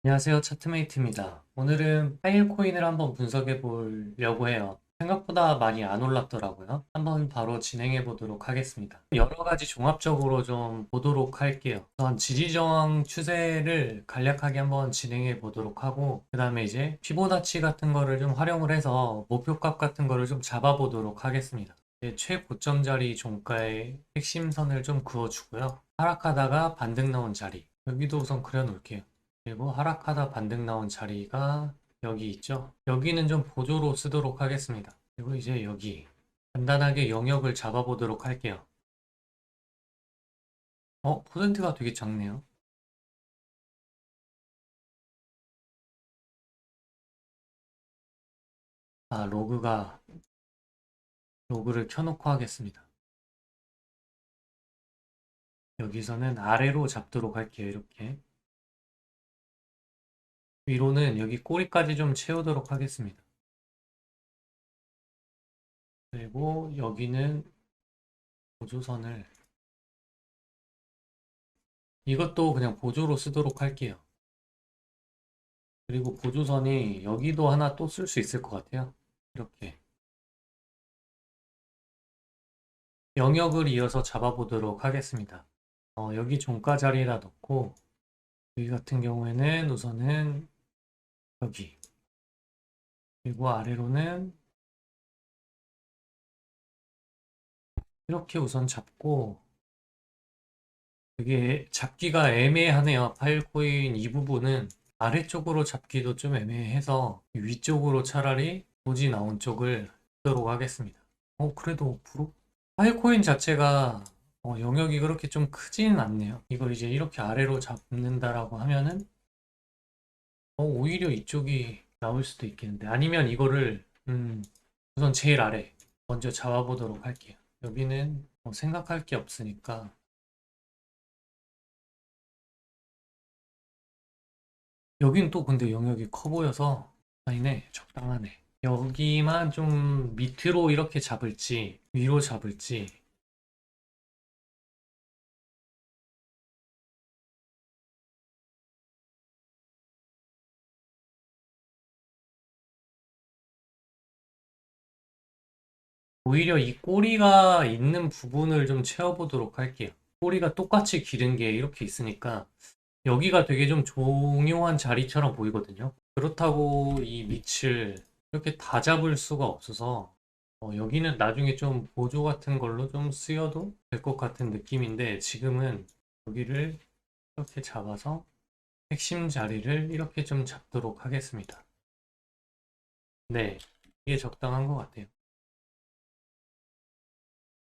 안녕하세요. 차트메이트입니다. 오늘은 파일코인을 한번 분석해 보려고 해요. 생각보다 많이 안 올랐더라고요. 한번 바로 진행해 보도록 하겠습니다. 여러 가지 종합적으로 좀 보도록 할게요. 우선 지지저항 추세를 간략하게 한번 진행해 보도록 하고, 그 다음에 이제 피보나치 같은 거를 좀 활용을 해서 목표값 같은 거를 좀 잡아 보도록 하겠습니다. 이제 최고점 자리 종가의 핵심선을 좀 그어주고요. 하락하다가 반등 나온 자리, 여기도 우선 그려 놓을게요. 그리고 하락하다 반등 나온 자리가 여기 있죠. 여기는 좀 보조로 쓰도록 하겠습니다. 그리고 이제 여기 간단하게 영역을 잡아보도록 할게요. 퍼센트가 되게 작네요. 아, 로그를 켜놓고 하겠습니다. 여기서는 아래로 잡도록 할게요. 이렇게. 위로는 여기 꼬리까지 좀 채우도록 하겠습니다. 그리고 여기는 보조선을 이것도 그냥 보조로 쓰도록 할게요. 그리고 보조선이 여기도 하나 또 쓸 수 있을 것 같아요. 이렇게. 영역을 이어서 잡아보도록 하겠습니다. 여기 종가 자리에다 놓고 여기 같은 경우에는 우선은 여기 그리고 아래로는 이렇게 우선 잡고 이게 잡기가 애매하네요. 파일코인 이 부분은 아래쪽으로 잡기도 좀 애매해서 위쪽으로 차라리 고지 나온 쪽을 쓰도록 하겠습니다. 그래도 파일코인 자체가 영역이 그렇게 좀 크지는 않네요. 이걸 이제 이렇게 아래로 잡는다라고 하면은 오히려 이쪽이 나올 수도 있겠는데 아니면 이거를 우선 제일 아래 먼저 잡아보도록 할게요. 여기는 생각할 게 없으니까 여긴 또 근데 영역이 커 보여서 아니네 적당하네. 여기만 좀 밑으로 이렇게 잡을지 위로 잡을지 오히려 이 꼬리가 있는 부분을 좀 채워보도록 할게요. 꼬리가 똑같이 기른 게 이렇게 있으니까 여기가 되게 좀 종용한 자리처럼 보이거든요. 그렇다고 이 밑을 이렇게 다 잡을 수가 없어서 여기는 나중에 좀 보조 같은 걸로 좀 쓰여도 될 것 같은 느낌인데 지금은 여기를 이렇게 잡아서 핵심 자리를 이렇게 좀 잡도록 하겠습니다. 네, 이게 적당한 것 같아요.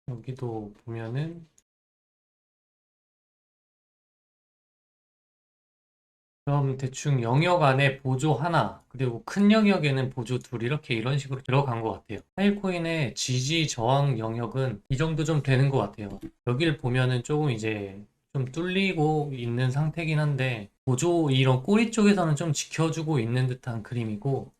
여기도 보면은 그럼 대충 영역 안에 보조 하나, 그리고 큰 영역에는 보조 둘, 이렇게 이런 식으로 들어간 것 같아요. 파일코인의 지지 저항 영역은 이 정도 좀 되는 것 같아요. 여기를 보면은 조금 이제 좀 뚫리고 있는 상태긴 한데, 보조 이런 꼬리 쪽에서는 좀 지켜주고 있는 듯한 그림이고,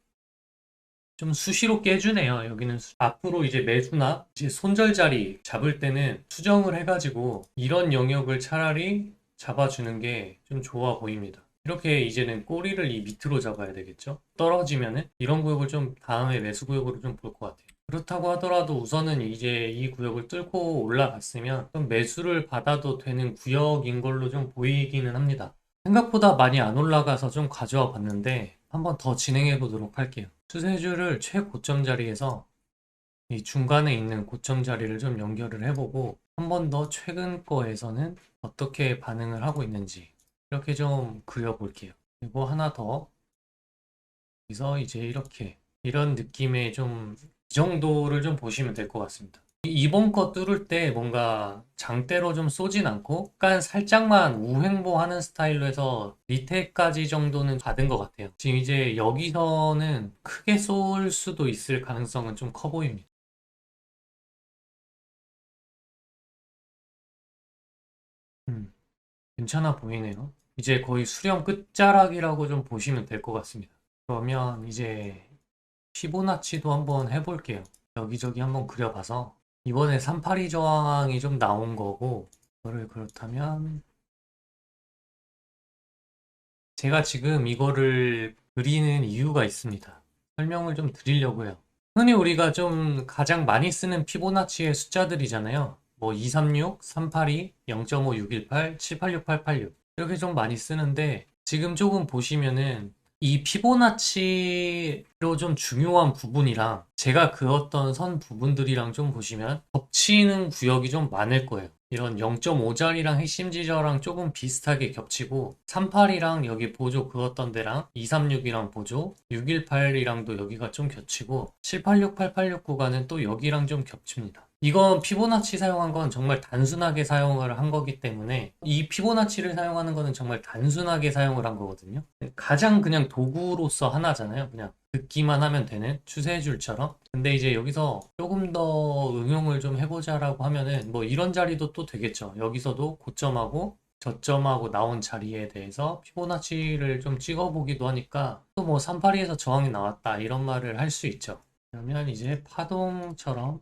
좀 수시로 깨주네요. 여기는 앞으로 이제 매수나 이제 손절 자리 잡을 때는 수정을 해가지고 이런 영역을 차라리 잡아주는 게 좀 좋아 보입니다. 이렇게 이제는 꼬리를 이 밑으로 잡아야 되겠죠? 떨어지면은 이런 구역을 좀 다음에 매수 구역으로 좀 볼 것 같아요. 그렇다고 하더라도 우선은 이제 이 구역을 뚫고 올라갔으면 좀 매수를 받아도 되는 구역인 걸로 좀 보이기는 합니다. 생각보다 많이 안 올라가서 좀 가져와 봤는데 한번 더 진행해 보도록 할게요. 추세줄을 최고점 자리에서 이 중간에 있는 고점 자리를 좀 연결을 해보고 한 번 더 최근 거에서는 어떻게 반응을 하고 있는지 이렇게 좀 그려볼게요. 그리고 하나 더 여기서 이제 이렇게 이런 느낌의 좀 이 정도를 좀 보시면 될 것 같습니다. 이번 거 뚫을 때 뭔가 장대로 좀 쏘진 않고 약간 살짝만 우횡보하는 스타일로 해서 밑에까지 정도는 받은 것 같아요. 지금 이제 여기서는 크게 쏠 수도 있을 가능성은 좀 커 보입니다. 음, 괜찮아 보이네요. 이제 거의 수령 끝자락이라고 좀 보시면 될 것 같습니다. 그러면 이제 피보나치도 한번 해볼게요. 여기저기 한번 그려봐서 이번에 382 저항이 좀 나온 거고 그거를 그렇다면 제가 지금 이거를 그리는 이유가 있습니다. 설명을 좀 드리려고요. 흔히 우리가 좀 가장 많이 쓰는 피보나치의 숫자들이잖아요. 뭐 236, 382, 0.5, 618, 786, 886 이렇게 좀 많이 쓰는데 지금 조금 보시면은 이 피보나치로 좀 중요한 부분이랑 제가 그었던 선 부분들이랑 좀 보시면 겹치는 구역이 좀 많을 거예요. 이런 0.5짜리랑 핵심 지저랑 조금 비슷하게 겹치고 38이랑 여기 보조 그었던 데랑 236이랑 보조 618이랑도 여기가 좀 겹치고 786, 886 구간은 또 여기랑 좀 겹칩니다. 이건 피보나치 사용한 건 정말 단순하게 사용을 한 거기 때문에 이 피보나치를 사용하는 거는 정말 단순하게 사용을 한 거거든요. 가장 그냥 도구로서 하나잖아요. 그냥 듣기만 하면 되는 추세줄처럼. 근데 이제 여기서 조금 더 응용을 좀 해보자라고 하면은 뭐 이런 자리도 또 되겠죠. 여기서도 고점하고 저점하고 나온 자리에 대해서 피보나치를 좀 찍어보기도 하니까 또 뭐 382에서 저항이 나왔다 이런 말을 할 수 있죠. 그러면 이제 파동처럼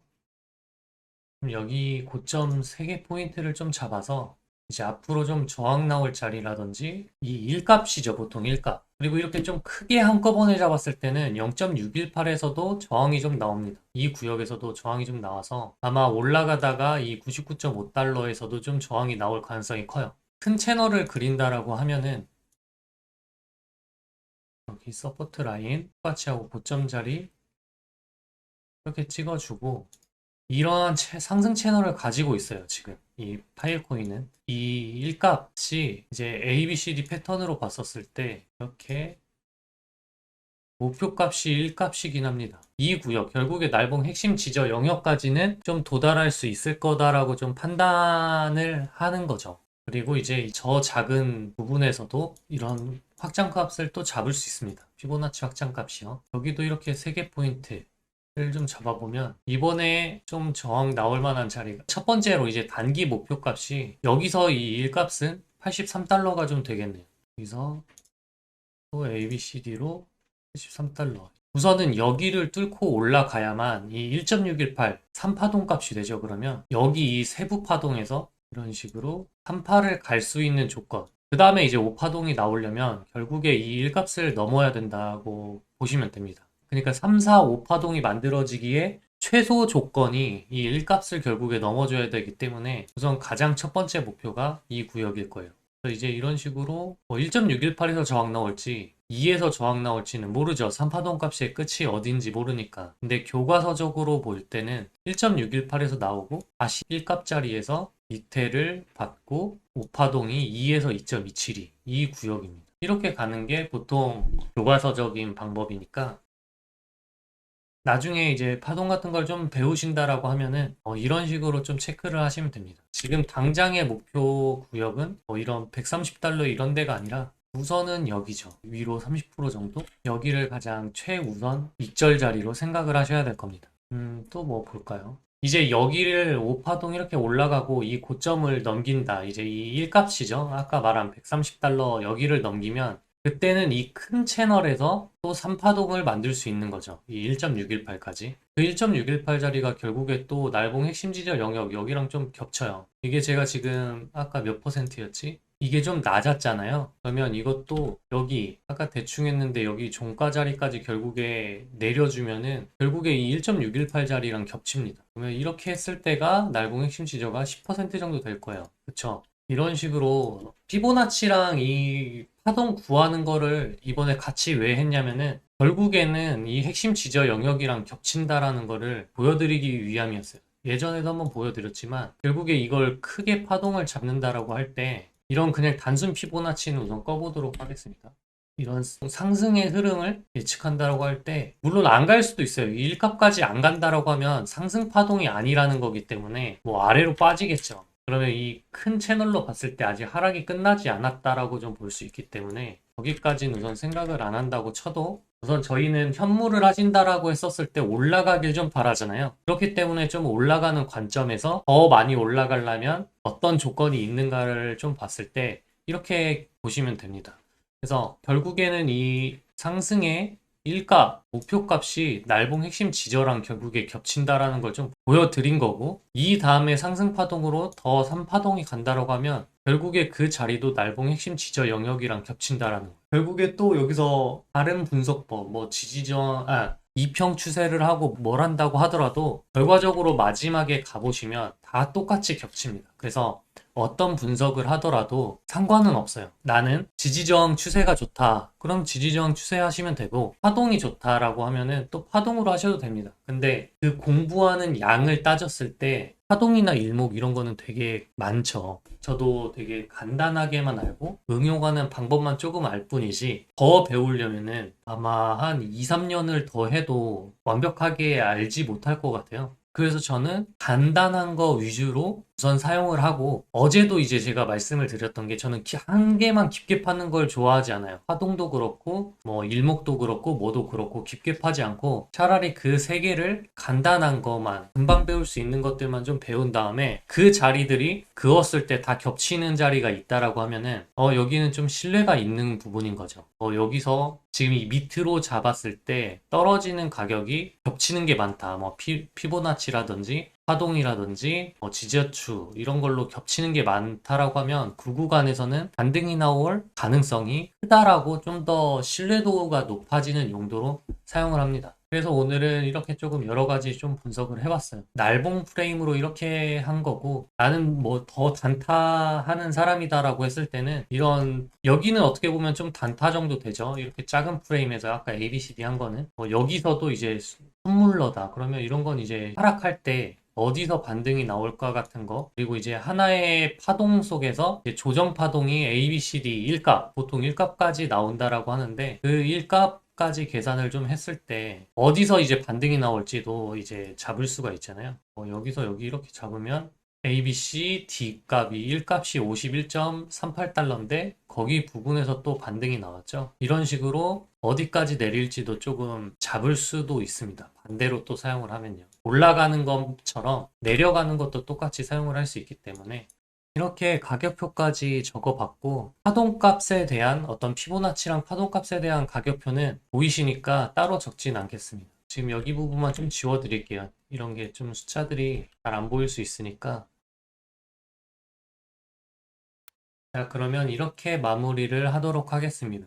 여기 고점 3개 포인트를 좀 잡아서 이제 앞으로 좀 저항 나올 자리라든지 이 일값이죠, 보통 일값. 그리고 이렇게 좀 크게 한꺼번에 잡았을 때는 0.618에서도 저항이 좀 나옵니다. 이 구역에서도 저항이 좀 나와서 아마 올라가다가 이 99.5달러에서도 좀 저항이 나올 가능성이 커요. 큰 채널을 그린다라고 하면은 여기 서포트 라인 똑같이 하고 고점 자리 이렇게 찍어주고 이러한 상승 채널을 가지고 있어요, 지금. 이 파일코인은. 이 일값이 이제 ABCD 패턴으로 봤었을 때 이렇게 목표값이 일값이긴 합니다. 이 구역, 결국에 날봉 핵심 지저 영역까지는 좀 도달할 수 있을 거다라고 좀 판단을 하는 거죠. 그리고 이제 저 작은 부분에서도 이런 확장값을 또 잡을 수 있습니다. 피보나치 확장값이요. 여기도 이렇게 3개 포인트 를 좀 잡아보면 이번에 좀 저항 나올 만한 자리가 첫 번째로 이제 단기 목표 값이 여기서 이 일값은 83달러가 좀 되겠네요. 여기서 또 ABCD로 83달러. 우선은 여기를 뚫고 올라가야만 이 1.618 3파동 값이 되죠. 그러면 여기 이 세부 파동에서 이런 식으로 3파를 갈 수 있는 조건. 그 다음에 이제 5파동이 나오려면 결국에 이 일값을 넘어야 된다고 보시면 됩니다. 그러니까 3, 4, 5파동이 만들어지기에 최소 조건이 이 일값을 결국에 넘어줘야 되기 때문에 우선 가장 첫 번째 목표가 이 구역일 거예요. 그래서 이제 이런 식으로 1.618에서 저항 나올지 2에서 저항 나올지는 모르죠. 3파동 값의 끝이 어딘지 모르니까. 근데 교과서적으로 볼 때는 1.618에서 나오고 다시 1값 자리에서 밑에를 받고 5파동이 2에서 2.272 이 구역입니다. 이렇게 가는 게 보통 교과서적인 방법이니까 나중에 이제 파동 같은 걸 좀 배우신다라고 하면은 이런 식으로 좀 체크를 하시면 됩니다. 지금 당장의 목표 구역은 이런 130달러 이런 데가 아니라 우선은 여기죠. 위로 30% 정도? 여기를 가장 최우선 익절 자리로 생각을 하셔야 될 겁니다. 또 뭐 볼까요? 이제 여기를 5파동 이렇게 올라가고 이 고점을 넘긴다. 이제 이 일값이죠. 아까 말한 130달러 여기를 넘기면 그때는 이 큰 채널에서 또 3파동을 만들 수 있는 거죠. 이 1.618까지. 그 1.618 자리가 결국에 또 날봉 핵심 지저 영역 여기랑 좀 겹쳐요. 이게 제가 지금 아까 몇 퍼센트였지? 이게 좀 낮았잖아요. 그러면 이것도 여기 아까 대충 했는데 여기 종가 자리까지 결국에 내려주면은 결국에 이 1.618 자리랑 겹칩니다. 그러면 이렇게 했을 때가 날봉 핵심 지저가 10% 정도 될 거예요. 그쵸? 이런 식으로 피보나치랑 이 파동 구하는 거를 이번에 같이 왜 했냐면은 결국에는 이 핵심 지저 영역이랑 겹친다라는 거를 보여드리기 위함이었어요. 예전에도 한번 보여드렸지만 결국에 이걸 크게 파동을 잡는다라고 할 때 이런 그냥 단순 피보나치는 우선 꺼보도록 하겠습니다. 이런 상승의 흐름을 예측한다라고 할 때 물론 안 갈 수도 있어요. 이 일값까지 안 간다라고 하면 상승 파동이 아니라는 거기 때문에 뭐 아래로 빠지겠죠. 그러면 이 큰 채널로 봤을 때 아직 하락이 끝나지 않았다라고 좀 볼 수 있기 때문에 거기까지는 우선 생각을 안 한다고 쳐도 우선 저희는 현물을 하신다라고 했었을 때 올라가길 좀 바라잖아요. 그렇기 때문에 좀 올라가는 관점에서 더 많이 올라가려면 어떤 조건이 있는가를 좀 봤을 때 이렇게 보시면 됩니다. 그래서 결국에는 이 상승의 일값, 목표값이 날봉 핵심 지저랑 결국에 겹친다라는 걸 좀 보여드린 거고, 이 다음에 상승파동으로 더 3파동이 간다라고 하면 결국에 그 자리도 날봉 핵심 지저 영역이랑 겹친다라는 거. 결국에 또 여기서 다른 분석법, 뭐 이평 추세를 하고 뭘 한다고 하더라도 결과적으로 마지막에 가보시면 다 똑같이 겹칩니다. 그래서 어떤 분석을 하더라도 상관은 없어요. 나는 지지저항 추세가 좋다. 그럼 지지저항 추세 하시면 되고, 파동이 좋다라고 하면은 또 파동으로 하셔도 됩니다. 근데 그 공부하는 양을 따졌을 때 파동이나 일목 이런 거는 되게 많죠. 저도 되게 간단하게만 알고 응용하는 방법만 조금 알 뿐이지, 더 배우려면은 아마 한 2, 3년을 더 해도 완벽하게 알지 못할 것 같아요. 그래서 저는 간단한 거 위주로 우선 사용을 하고, 어제도 이제 제가 말씀을 드렸던 게, 저는 한 개만 깊게 파는 걸 좋아하지 않아요. 파동도 그렇고 뭐 일목도 그렇고 뭐도 그렇고 깊게 파지 않고, 차라리 그 세 개를 간단한 거만, 금방 배울 수 있는 것들만 좀 배운 다음에 그 자리들이 그었을 때 다 겹치는 자리가 있다라고 하면은 여기는 좀 신뢰가 있는 부분인 거죠. 여기서 지금 이 밑으로 잡았을 때 떨어지는 가격이 겹치는 게 많다. 뭐 피보나치라든지 파동이라든지 지지어추 이런 걸로 겹치는 게 많다라고 하면 그 구간에서는 반등이 나올 가능성이 크다라고 좀 더 신뢰도가 높아지는 용도로 사용을 합니다. 그래서 오늘은 이렇게 조금 여러 가지 좀 분석을 해봤어요. 날봉 프레임으로 이렇게 한 거고, 나는 뭐 더 단타하는 사람이다라고 했을 때는 이런, 여기는 어떻게 보면 좀 단타 정도 되죠. 이렇게 작은 프레임에서 아까 ABCD 한 거는 여기서도 이제 손물러다 그러면 이런 건 이제 하락할 때 어디서 반등이 나올까 같은 거, 그리고 이제 하나의 파동 속에서 이제 조정 파동이 A, B, C, D 1값, 보통 1값까지 나온다라고 하는데, 그 1값까지 계산을 좀 했을 때 어디서 이제 반등이 나올지도 이제 잡을 수가 있잖아요. 여기서 여기 이렇게 잡으면 ABC D 값이 1값이 51.38달러인데 거기 부분에서 또 반등이 나왔죠. 이런 식으로 어디까지 내릴지도 조금 잡을 수도 있습니다. 반대로 또 사용을 하면요. 올라가는 것처럼 내려가는 것도 똑같이 사용을 할 수 있기 때문에 이렇게 가격표까지 적어봤고, 파동값에 대한 어떤 피보나치랑 파동값에 대한 가격표는 보이시니까 따로 적진 않겠습니다. 지금 여기 부분만 좀 지워드릴게요. 이런 게 좀 숫자들이 잘 안 보일 수 있으니까. 자, 그러면 이렇게 마무리를 하도록 하겠습니다.